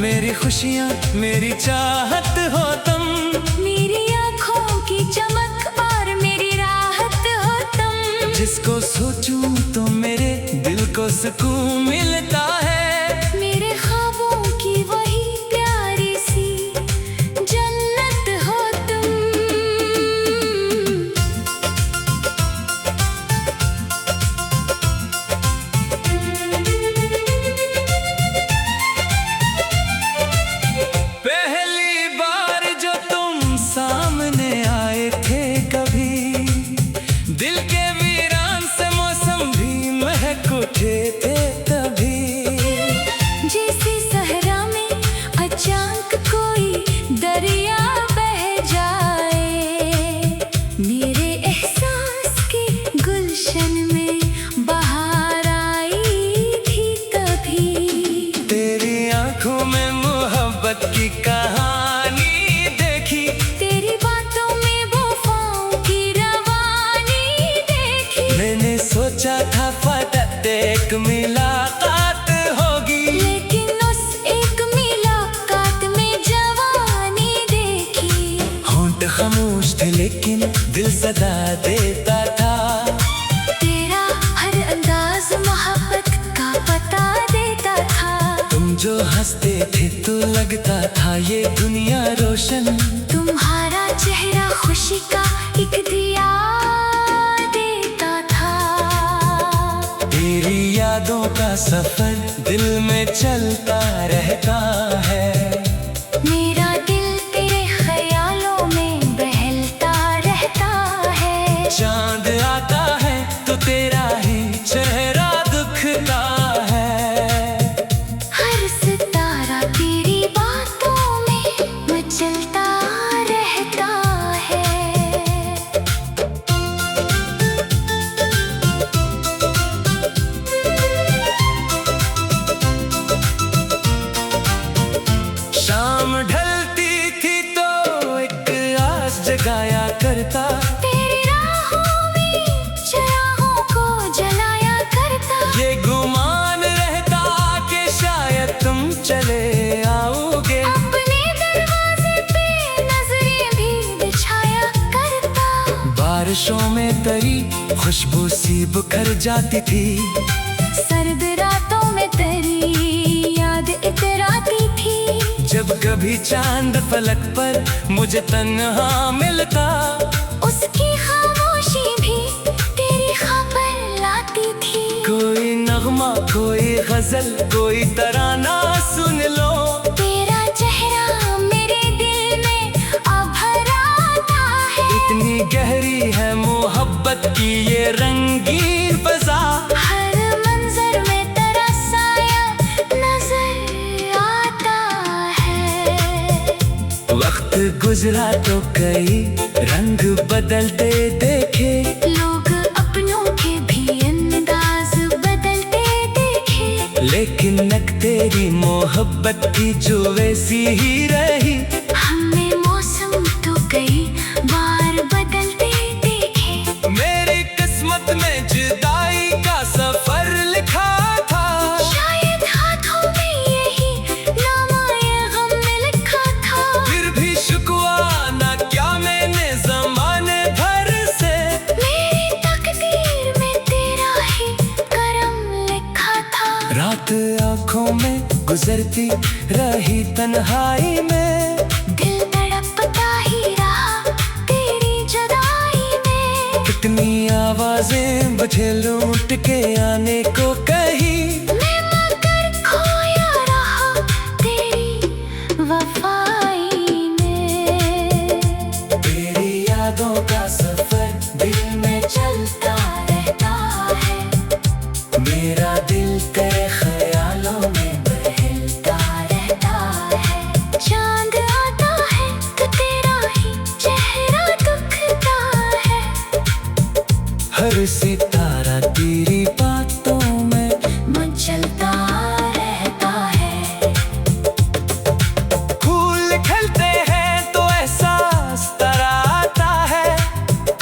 मेरी खुशियाँ, मेरी चाहत हो तुम, मेरी आँखों की चमक और मेरी राहत हो तुम। जिसको सोचूं तो मेरे दिल को सुकून मिलता है। मेरे ख्वाबों की वही प्यारी सी जन्नत हो तुम। पहली बार जो तुम सामने आए थे कभी, दिल के वीरान से मौसम भी महक उठे थे तभी। जैसे सहरा में अचानक कोई दरिया बह जाए, मेरे एहसास के गुलशन में बहार आई थी तभी। तेरी आंखों में मोहब्बत की कहानी देखी, तेरी बातों में वफाओं की रवानी देखी। मैंने सोचा था फकत एक मुलाकात होगी, लेकिन उस एक मुलाकात में जवानी देखी। होंठ खामोश थे लेकिन दिल सदा देता था। तेरा हर अंदाज मोहब्बत का पता देता था। तुम जो हंसते थे तो लगता था ये दुनिया रोशन। तुम्हारा चेहरा खुशी का एक दिया देता था। तेरी यादों का सफर दिल में चलता रहता है। मेरा दिल तेरे ख्यालों में बहलता रहता है। चांद आता है तो तेरा ही चेहरा दिखता है। हर सितारा तेरी बातों में मचलता रहता है। शाम ढलती थी तो एक आस जगाया करता। तेरी राहों में चिरागों को जलाया करता। ये गुमान रहता कि शायद तुम चले आओगे। अपने दरवाजे पे नजरें भी बिछाया करता। बारिशों में तरी खुशबू सी बिखर जाती थी। सर्द रातों में तेरी याद इतराती थी। जब कभी चांद फलक पर मुझे तन्हा मिलता, उसकी खामोशी भी तेरी खबर लाती थी। कोई नगमा, कोई गजल, कोई तराना सुन लो। तेरा चेहरा मेरे दिल में भर आता है। इतनी गहरी है मोहब्बत की ये रंगीन फजा। हर मंजर में तेरा साया नजर आता है। वक्त गुजरा तो कई रंग बदलते देखे। लोग अपनों के भी अंदाज बदलते देखे। लेकिन नक तेरी मोहब्बत की जो वैसी ही रही। हमने मौसम तो कई बार बदलते देखे। मेरी किस्मत में जुदाई का सफर लिखा था। शायद हाथों में यही नामा ये गम में लिखा था। फिर भी शुक्वा ना क्या मैंने जमाने भर से। मेरी तकदीर में तेरा ही करम लिखा था। रात आंखों में गुजरती रही तन्हाई में। दिल तड़पता ही रहा तेरी जुदाई में। कितनी आवाजें मुझे लूट के आने को कही। मैं मगर खोया रहा तेरी वफाई में। तेरी यादों का सफर दिल में चलता रहता है। मेरा दिल तेरे ख्यालों में बहलता रहता है। चांद आता है तो तेरा ही चेहरा दिखता है। हर सितारा तेरी बातों में मचलता रहता है। फूल खिलते हैं तो एहसास तरह आता है।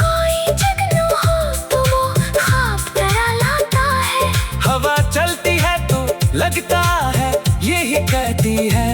कोई जगनू हो तो वो ख्वाब तरह लाता है। हवा चलती है तो लगता है यही कहती है।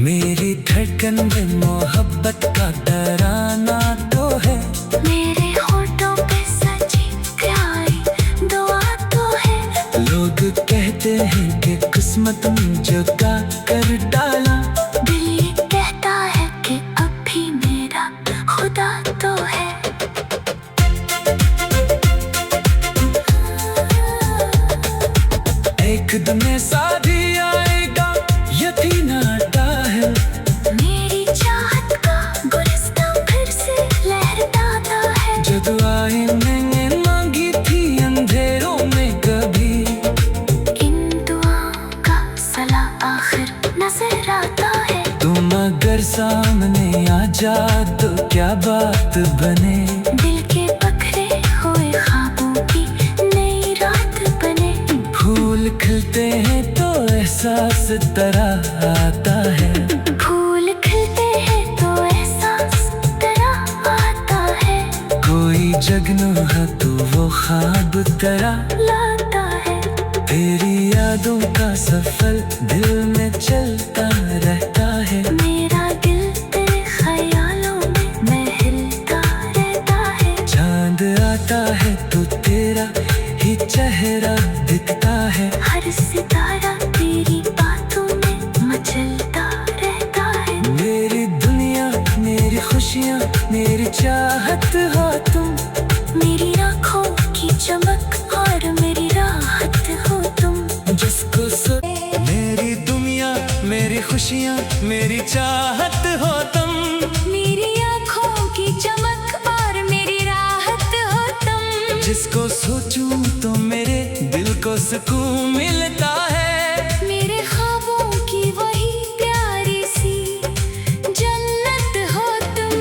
मेरी धड़कन में मोहब्बत का तराना तो है। मेरे होठों पे सजी प्यारी दुआ तो है। लोग कहते हैं कि किस्मत मुझे का कर डाला। दिल ये कहता है कि अब भी मेरा खुदा तो है। एक दिन ऐसा भी आएगा यकीन आता है। मेरी चाहत का गुलिस्तां फिर से लहराता है। जो दुआएं मैंने मांगी थी अंधेरों में कभी, इन दुआओं का सला आखिर नजर आता है। तुम अगर सामने आ जा तो क्या बात बने। दिल के पकड़े हुए ख्वाबों की नई रात बने। फूल खिलते हैं तो एहसास तरह आता है। फूल खिलते हैं तो एहसास तरह आता है। कोई जगनू है तो वो ख्वाब तरह लाता है। तेरी यादों का सफर दिल में चलता रहता है। मेरा दिल तेरे ख्यालों में महलता रहता है। चांद आता है तो तेरा ही चेहरा दिखता है। हर सितारा तेरी बातों में मचलता रहता है। मेरी दुनिया मेरी खुशियाँ मेरी चाहत हो तुम। मेरी आँखों की चमक और मेरी राहत हो तुम। जिसको मेरी दुनिया मेरी खुशियाँ मेरी चाहत हो तुम। मेरी आँखों की चमक और मेरी राहत हो तुम। जिसको सोचूं तो मेरे दिल को सुकून मिलता है। मेरे ख्वाबों की वही प्यारी सी जन्नत हो तुम।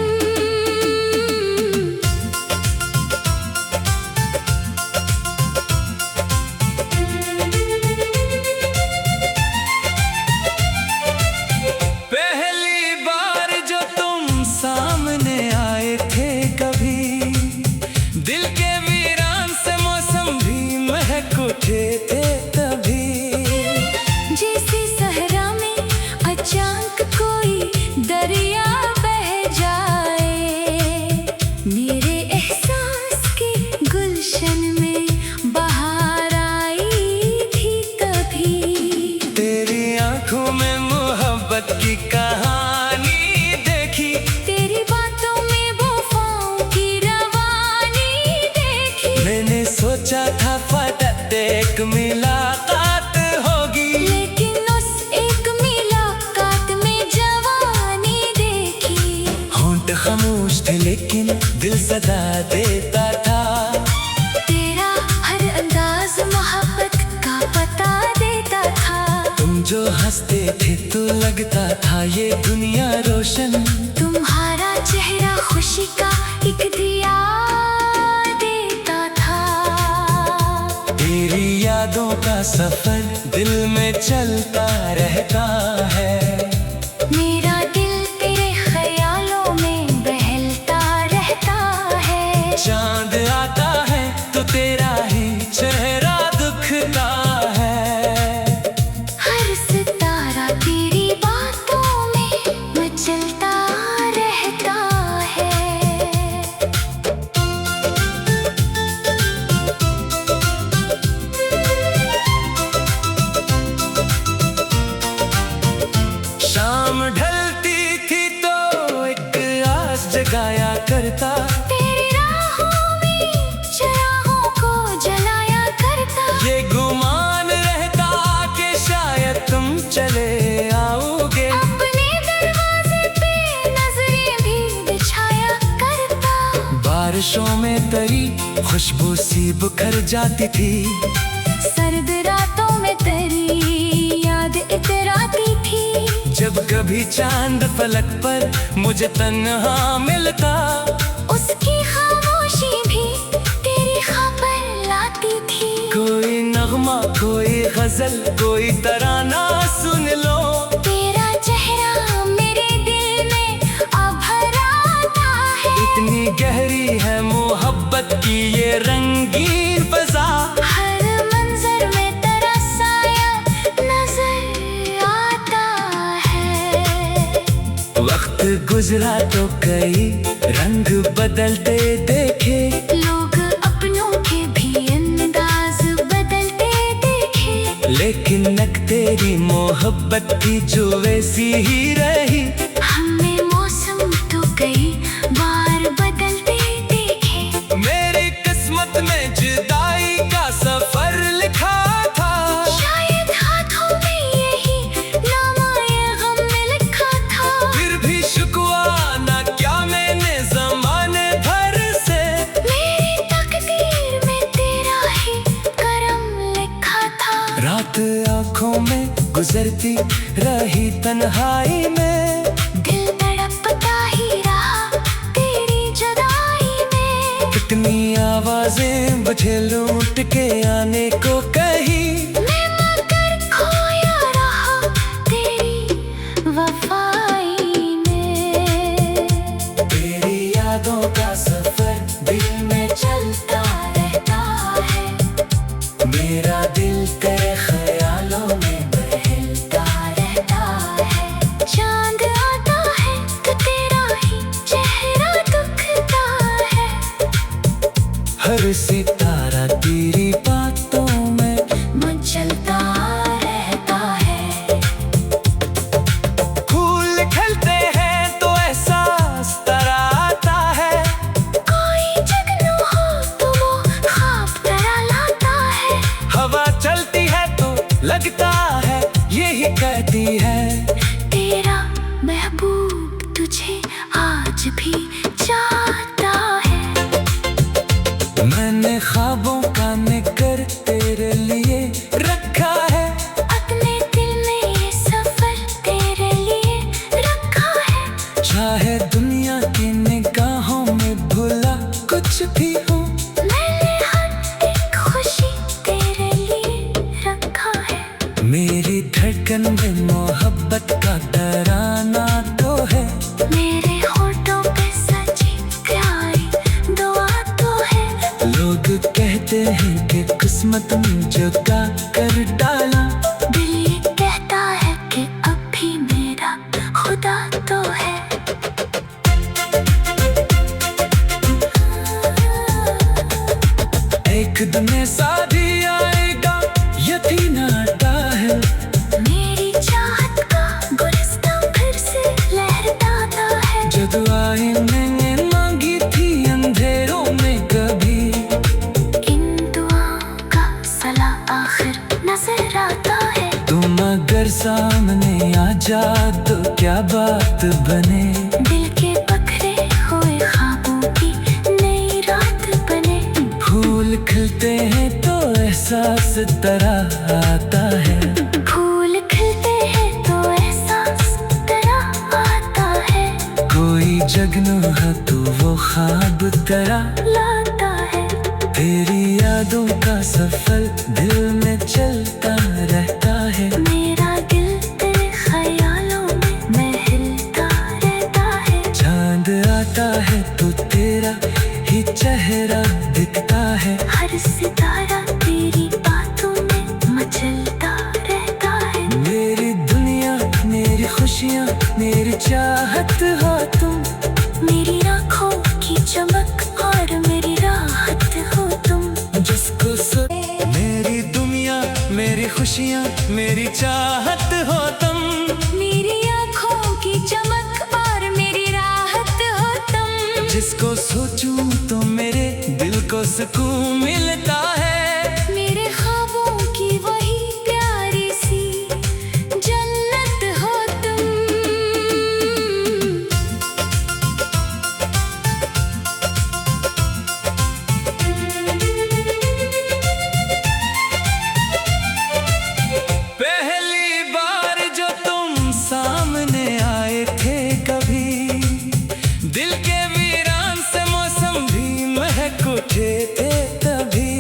पहली बार जो तुम सामने आए थे कभी, दिल के वीरान से मौसम भी महक उठे थे तभी। जैसे सहरा में अचानक कोई दरिया बह जाए। मेरे एहसास के गुलशन में बहार आई थी तभी। तेरी आंखों में मोहब्बत की कहानी देखी। तेरी बातों में वफाओं की रवानी देखी। मैंने सोचा था फटक एक मुलाकात होगी, लेकिन उस एक मुलाकात में जवानी देखी। होंठ खामोश थे लेकिन दिल सदा देता था। तेरा हर अंदाज मोहब्बत का पता देता था। तुम जो हंसते थे तो लगता था ये दुनिया रोशन। तुम्हारा चेहरा खुशी का एक दिया देता था। तेरी यादों का सफर दिल में चलता रहता है। मेरा दिल तेरे ख्यालों में बहलता रहता है। चांद आता है तो तेरा ही चेहरा दिखता है। हर सितारा तेरी बातों में मचलता रहता है। शाम ढलती थी तो एक आस जगाया करता। तेरी राहों में चिरागों को जलाया करता। ये गुमान रहता कि शायद तुम चले आओगे। अपने दरवाजे पे नजरें भी बिछाया करता। बारिशों में तरी खुशबू सी बिखर जाती थी। सर्द रातों में तेरी याद इतराती थी। जब कभी चांद फलक पर मुझे तन्हा मिलता, उसकी खामोशी भी तेरी खबर लाती थी। कोई नगमा कोई गजल कोई तराना सुन लो। तेरा चेहरा मेरे दिल में अब आता है। इतनी गहरी है मोहब्बत की ये रंगीन फजा। हर मंजर में तेरा साया नजर आता है। वक्त गुजरा तो कई रंग बदलते देखे, लोग अपनों के भी अंदाज बदलते देखे, लेकिन नक तेरी मोहब्बत की जो वैसी ही रही। हमने मौसम तो कई बार बदलते देखे, मेरी किस्मत में जुदाई का सफर लिखा था, शायद हाथों में यही नामा ये गम में लिखा था। फिर भी शुक्वा ना क्या मैंने जमाने भर से मेरी तकदीर में तेरा ही करम लिखा था। रात आंखों में गुजरती रही तन्हाई में, दिल तड़पता ही रहा तेरी जुदाई में। कितनी आवाजें बजे लूट के आने को कही, मैं मगर खोया रहा तेरी वफाई में। तेरी यादों का सफर दिल में चलता रहता है, मेरा दिल तेरे ख्यालों में बहलता रहता है। चांद आता है तो तेरा ही चेहरा दिखता है, हर सितारा तेरी बातों में मचलता रहता है। फूल खिलते हैं तो एहसास तरह आता है, कोई जगनू हो तो वो ख्वाब तरह लाता है। हवा चलती है तो लगता है यही कहती है, तेरा महबूब तुझे आज भी चाहता है। मैंने ख्वाबों का निकर तेरे लिए रखा है, अपने दिल में ये सफर तेरे लिए रखा है। चाहे दुनिया की निगाहों में भुला कुछ भी हो, मैंने हर एक खुशी तेरे लिए रखा है। मेरी धड़कन में मोहब्बत का तराना तो है, मेरे होठों पे सजी प्यारी दुआ तो है। लोग कहते हैं कि किस्मत में जगा कर डाला, दिल ये कहता है कि अब भी मेरा खुदा तो है। एक दिन ऐसा भी आएगा यकीन आता है, मेरी चाहत का गुलिस्तां फिर से लहराता है। जो दुआएं मैंने मांगी थी अंधेरों में कभी, इन दुआओं का सला आखिर नजर आता है। तुम अगर सामने आ जा तो क्या बात बने, दिल के बखरे हुए ख्वाबों की नई रात बने। फूल खिलते हैं तो एहसास तरह आता है, फूल खिलते हैं तो एहसास तरह आता है। कोई जगनू है तो वो ख्वाब तरह लाता है। तेरी यादों का सफर दिल में चलता रहता है, मेरा दिल तेरे ख्यालों में महलता रहता है। चांद आता है तो तेरा ही चेहरा दिखता है, हर सितारा तेरी बातों में मचलता रहता है। मेरी दुनिया मेरी खुशियाँ मेरी चाहत हो तुम, मेरी आँखों की चमक और मेरी राहत हो तुम। जिसको मेरी दुनिया मेरी खुशियाँ मेरी चाहत हो तुम, मेरी आँखों की चमक और मेरी राहत हो तुम। जिसको सोचूं तो मेरे दिल को सुकून मिलता है, मेरे ख्वाबों की वही प्यारी सी जन्नत हो तुम। पहली बार जो तुम सामने आए थे कभी, दिल के वीरान से मौसम भी महक उठे थे तभी।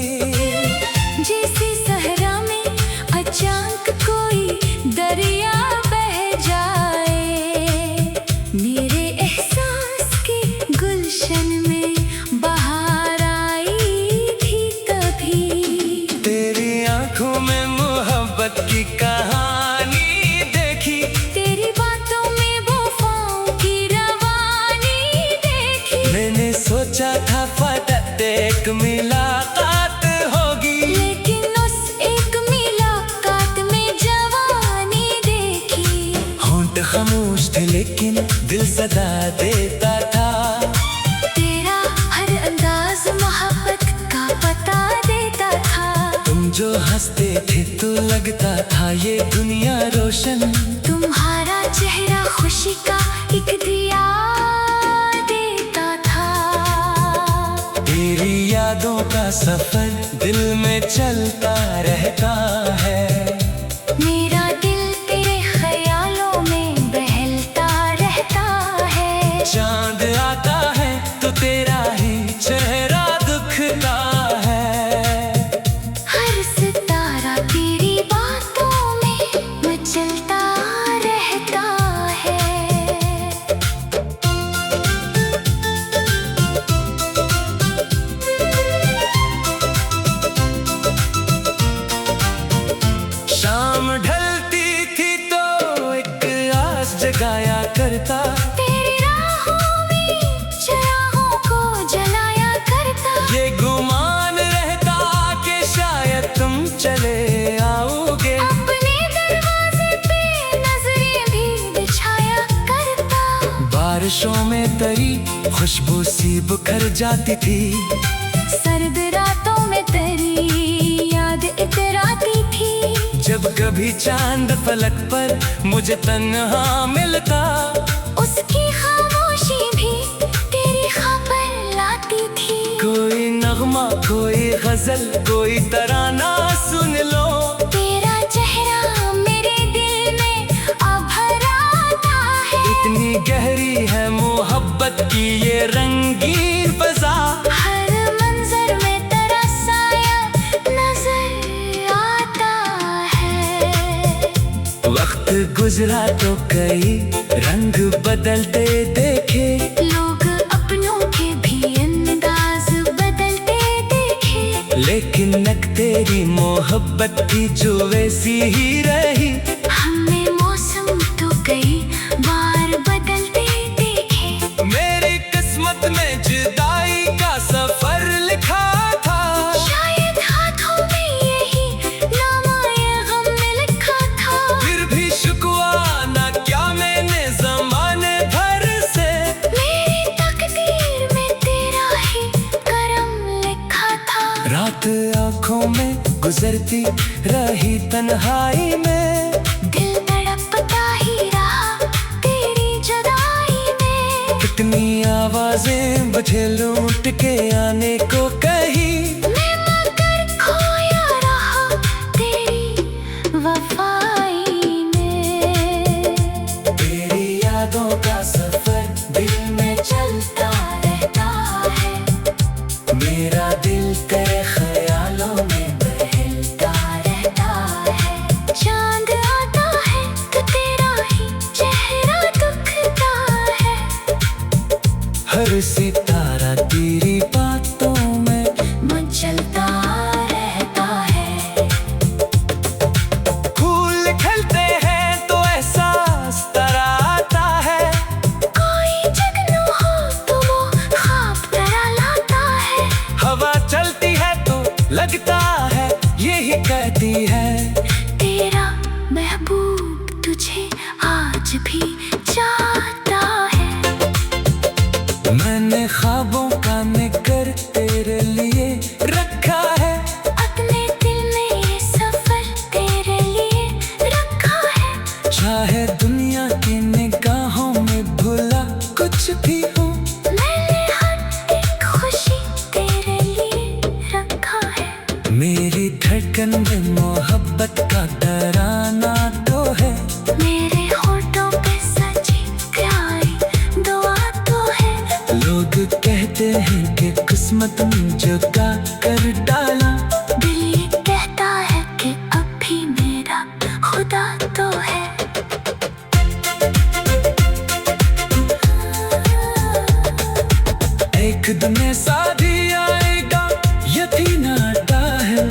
सुन दिल सदा देता था। तेरा हर अंदाज मोहब्बत का पता देता था। तुम जो हंसते थे तो लगता था ये दुनिया रोशन। तुम्हारा चेहरा खुशी का एक दिया देता था। तेरी यादों का सफर दिल में चलता रहता है। मेरा दिल तेरे ख्यालों में बहलता रहता है। चांद आता है तो तेरा ही चेहरा दिखता है। हर सितारा तेरी बातों में मचलता रहता है। शाम ढलती थी तो एक आस जगाया करता। तेरी राहों में चिरागों को जलाया करता। ये गुमान रहता कि शायद तुम चले आओगे। अपने दरवाजे पे नजरें भी बिछाया करता। बारिशों में तरी खुशबू सी बिखर जाती थी। सर्द रातों में तेरी याद इतराती थी। जब कभी चांद फलक पर मुझे तन्हा मिलता। उसकी खामोशी भी तेरी खबर लाती थी। कोई नगमा कोई गजल कोई तराना सुन लो। तेरा चेहरा मेरे दिल में भर आता है। इतनी गहरी है मोहब्बत की ये रंगीन फजा। हर मंजर में तेरा साया नजर आता है। वक्त गुजरा तो कई रंग बदलते देखे। लोग अपनों के भी अंदाज बदलते देखे। लेकिन नक तेरी मोहब्बत की जो वैसी ही रही। हमने मौसम तो कई बार बदलते देखे। मेरी किस्मत में जुदाई का सफर लिखा था। शायद हाथों में यही नामा ये गम में लिखा था। फिर भी शुक्वा ना क्या मैंने जमाने भर से। मेरी तकदीर में तेरा ही करम लिखा था। रात आँखों में गुजरती रही तन्हाई में। दिल तड़पता ही रहा तेरी जुदाई में। कितनी आवाजें बजे लूट के आने को कही। मैं मगर खोया रहा तेरी वफाई में। तेरी यादों का सफर दिल में चलता रहता है। मेरा दिल तेरे ख्यालों में बहलता रहता है। चांद आता है तो तेरा ही चेहरा दिखता है। हर सितारा तेरी बातों में मचलता रहता है। फूल खिलते हैं तो एहसास तरह आता है। कोई जगनू हो तो वो ख्वाब तरह लाता है। हवा चलती है तो लगता है यही कहती है। तेरा महबूब तुझे आज भी चाहता है। मैंने ख्वाबों का निकर तेरे लिए रखा है। अपने दिल में ये सफर तेरे लिए रखा है। चाहे दुनिया की निगाहों में भुला कुछ भी हो। मैंने हर एक खुशी तेरे लिए रखा है। मेरी धड़कन में मोहब्बत का तराना तो है। मेरे होठों पे सजी प्यारी दुआ तो है। लोग कहते हैं कि किस्मत में जगा कर डाला। दिल ये कहता है कि अब भी मेरा खुदा तो है। एक दिन ऐसा भी आएगा यकीन आता है।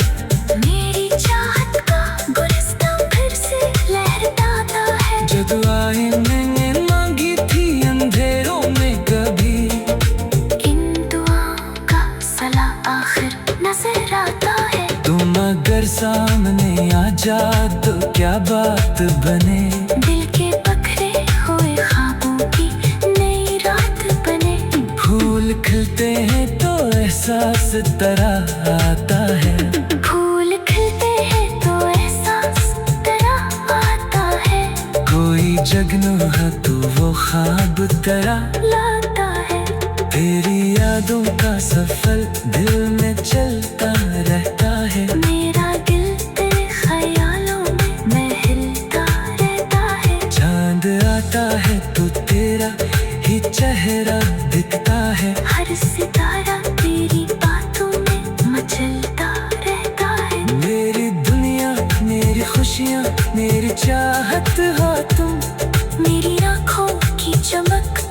मेरी चाहत का गुलिस्तां फिर से लहराता है। जो दुआएं मैंने मांगी थी अंधेरों में कभी। इन दुआओं का सला आखिर नजर आता है। तुम अगर सामने आ जा तो क्या बात बने। दिल के पकड़े हुए ख्वाबों की खिलते हैं तो एहसास तरह आता है। फूल खिलते हैं तो एहसास तरह आता है। कोई जगनू है तो वो ख्वाब तरह लाता है। तेरी यादों का सफर दिल में चलता रहता है। मेरा दिल तेरे ख्यालों में हिलता रहता है। चांद आता है तो तेरा ही चेहरा दिखता है। हर सितारा तेरी बातों में मचलता रहता है। मेरी दुनिया, मेरी खुशियाँ, मेरी चाहत हो तुम। मेरी आँखों की चमक